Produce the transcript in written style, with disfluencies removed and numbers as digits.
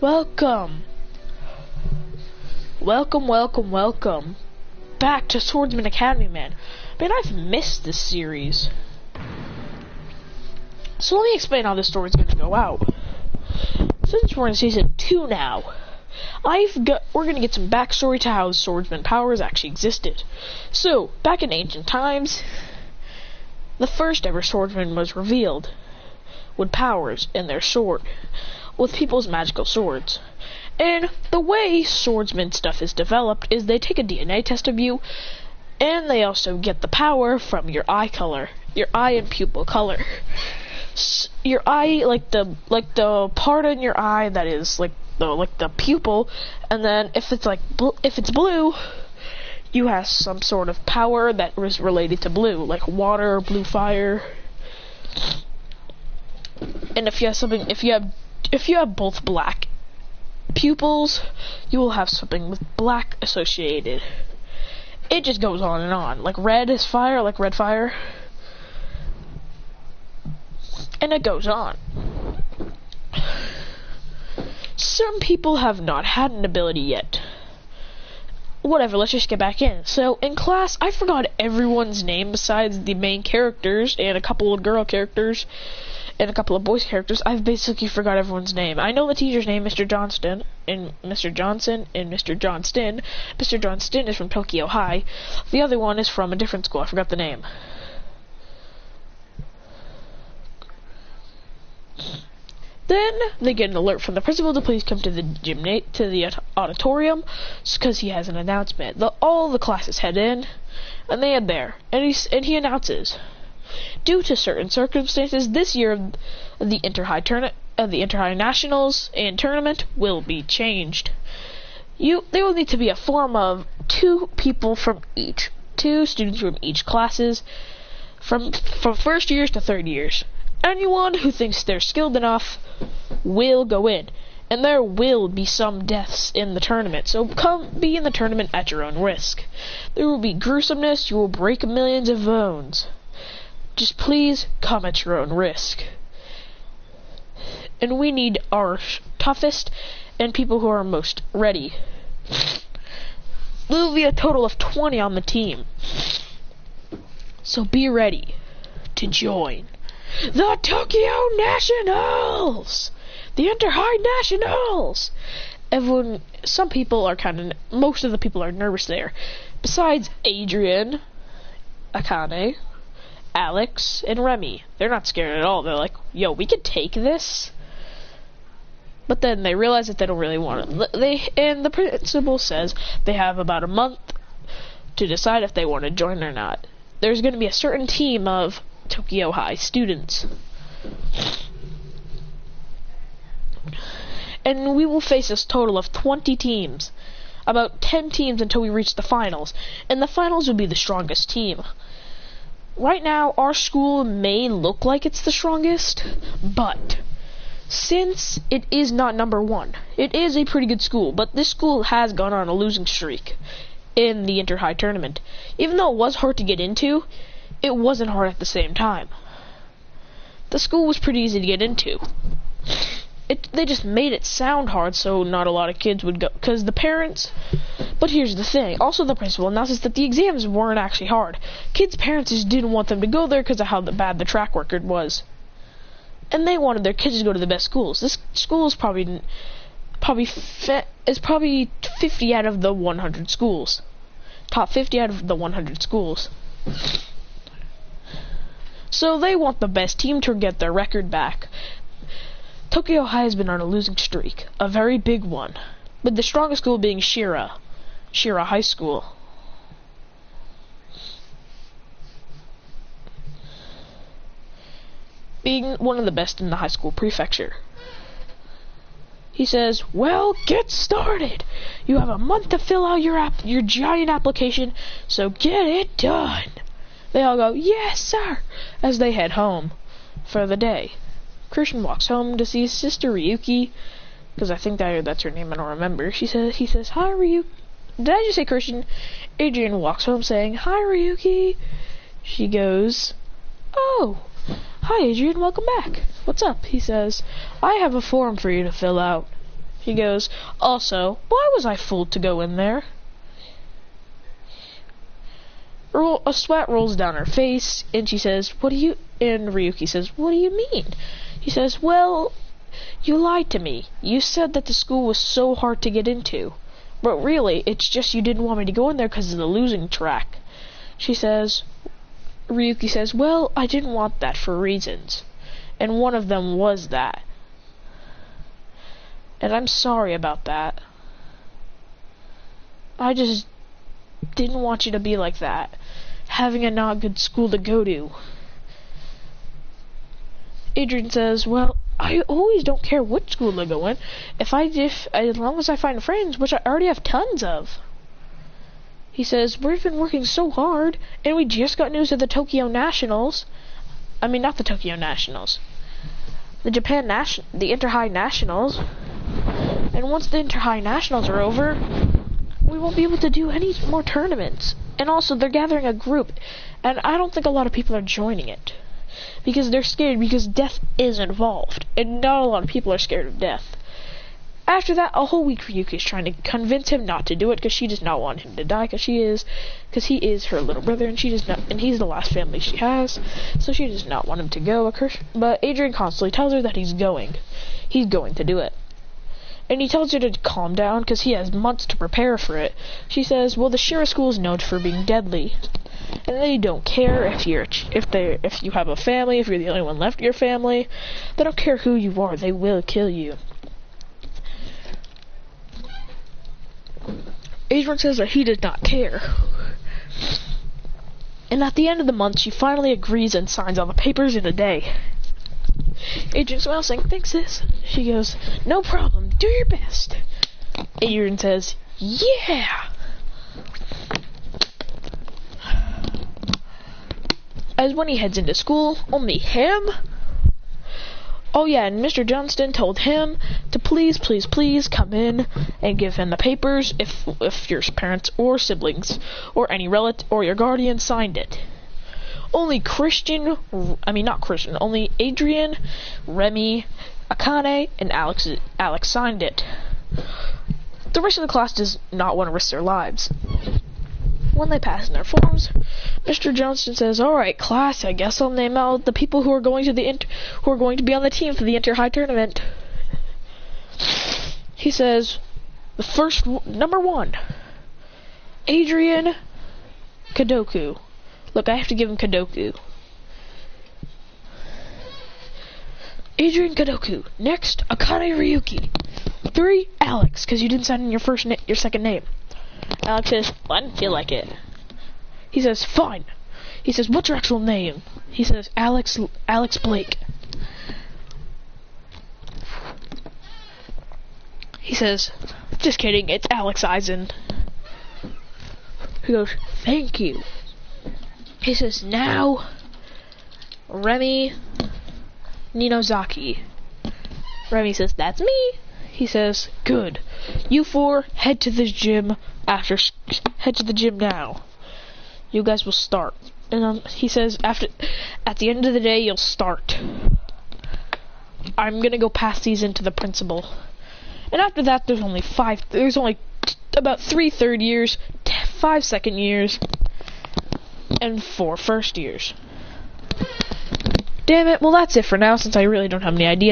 Welcome. Welcome back to Swordsman Academy, man. Man, I've missed this series. So let me explain how this story's gonna go out. Since we're in season 2 now, we're gonna get some backstory to how swordsman powers actually existed. So, back in ancient times, the first ever swordsman was revealed with powers in their sword, with people's magical swords. And the way swordsman stuff is developed is they take a DNA test of you, and they also get the power from your eye color, your eye and pupil color. Your eye, like the part in your eye that is like the pupil, and then if it's blue, you have some sort of power that is related to blue, like water, blue fire. And if you have both black pupils, you will have something with black associated. It just goes on and on. Like red is fire, like red fire. And it goes on. Some people have not had an ability yet. Whatever, let's just get back in. So, in class, I forgot everyone's name besides the main characters and a couple of girl characters and a couple of boys characters. I've basically forgot everyone's name. I know the teacher's name, Mr. Johnston, and Mr. Johnson, and Mr. Johnston. Mr. Johnston is from Tokyo High. The other one is from a different school. I forgot the name. Then they get an alert from the principal to please come to the auditorium, because he has an announcement. All the classes head in, and they head there, and he announces, due to certain circumstances, this year the Inter-High Nationals and tournament will be changed. There will need to be a form of two students from each classes, from first years to third years. Anyone who thinks they're skilled enough will go in, and there will be some deaths in the tournament, so come be in the tournament at your own risk. There will be gruesomeness, you will break millions of bones. Just please come at your own risk. And we need our toughest and people who are most ready. There will be a total of 20 on the team, so be ready to join the Tokyo Nationals! The Inter-High Nationals! Most of the people are nervous there. Besides Adrian, Akane, Alex, and Remy. They're not scared at all. They're like, yo, we could take this. But then they realize that they don't really want it. And the principal says they have about a month to decide if they want to join or not. There's going to be a certain team of Tokyo High students, and we will face a total of 20 teams, about 10 teams until we reach the finals, and the finals will be the strongest team. Right now our school may look like it's the strongest, but since it is not number 1, it is a pretty good school, but this school has gone on a losing streak in the Inter-High tournament. Even though it was hard to get into, it wasn't hard at the same time. The school was pretty easy to get into. They just made it sound hard so not a lot of kids would go, because the parents... But here's the thing, also the principal announces that the exams weren't actually hard. Kids' parents just didn't want them to go there because of how bad the track record was. And they wanted their kids to go to the best schools. This school is probably 50 out of the 100 schools. Top 50 out of the 100 schools. So they want the best team to get their record back. Tokyo High has been on a losing streak, a very big one, with the strongest school being Shira High School. Being one of the best in the high school prefecture. He says, well, get started. You have a month to fill out your giant application, so get it done. They all go, yes, sir, as they head home for the day. Christian walks home to see his sister Ryuki, because I think that's her name, I don't remember. He says, hi, Ryuki. Did I just say Christian? Adrian walks home saying, hi, Ryuki. She goes, oh, hi, Adrian, welcome back. What's up? He says, I have a form for you to fill out. He goes, also, why was I fooled to go in there? A sweat rolls down her face, and she says, and Ryuki says, what do you mean? He says, well, you lied to me. You said that the school was so hard to get into. But really, it's just you didn't want me to go in there because of the losing track. Ryuki says, well, I didn't want that for reasons. And one of them was that. And I'm sorry about that. I just didn't want you to be like that. Having a not good school to go to. Adrian says, well, I always don't care which school I go in. As long as I find friends, which I already have tons of. He says, we've been working so hard, and we just got news of the Tokyo Nationals. I mean, not the Tokyo Nationals. The Inter-High Nationals. And once the Inter-High Nationals are over, we won't be able to do any more tournaments. And also, they're gathering a group, and I don't think a lot of people are joining it. Because they're scared, because death is involved, and not a lot of people are scared of death. After that, a whole week Ryuki is trying to convince him not to do it, because she does not want him to die, because he is her little brother, and and he's the last family she has, so she does not want him to go. But Adrian constantly tells her that he's going to do it. And he tells her to calm down, because he has months to prepare for it. She says, well, the Shira school is known for being deadly. And they don't care if you have a family, if you're the only one left of your family. They don't care who you are, they will kill you. Adrian says that he does not care. And at the end of the month, she finally agrees and signs all the papers in a day. Adrian smiles, saying, thanks, sis. She goes, no problem, do your best. Adrian says, yeah. As when he heads into school, only him. Oh yeah, and Mr. Johnston told him to please come in and give him the papers if your parents or siblings or any relative or your guardian signed it. Only only Adrian, Remy, Akane, and Alex signed it. The rest of the class does not want to risk their lives. When they pass in their forms, Mr. Johnston says, alright class, I guess I'll name out the people who are going to be on the team for the Inter-High tournament. He says, number 1, Adrian Kadoku. Look, I have to give him Kadoku. Adrian Kadoku. Next, Akane Ryuki. 3, Alex, because you didn't sign in your second name. Alex says, well, I didn't feel like it. He says, fine. He says, what's your actual name? He says, Alex Blake. He says, just kidding, it's Alex Eisen. He goes, thank you. He says, now, Remy Ninozaki. Remy says, that's me. He says, good. You 4, head to the gym now. You guys will start. And he says, at the end of the day, you'll start. I'm gonna go pass these into the principal. And after that, there's only about 3 third years, 5 second years, and 4 first years. Damn it, well that's it for now, since I really don't have any ideas.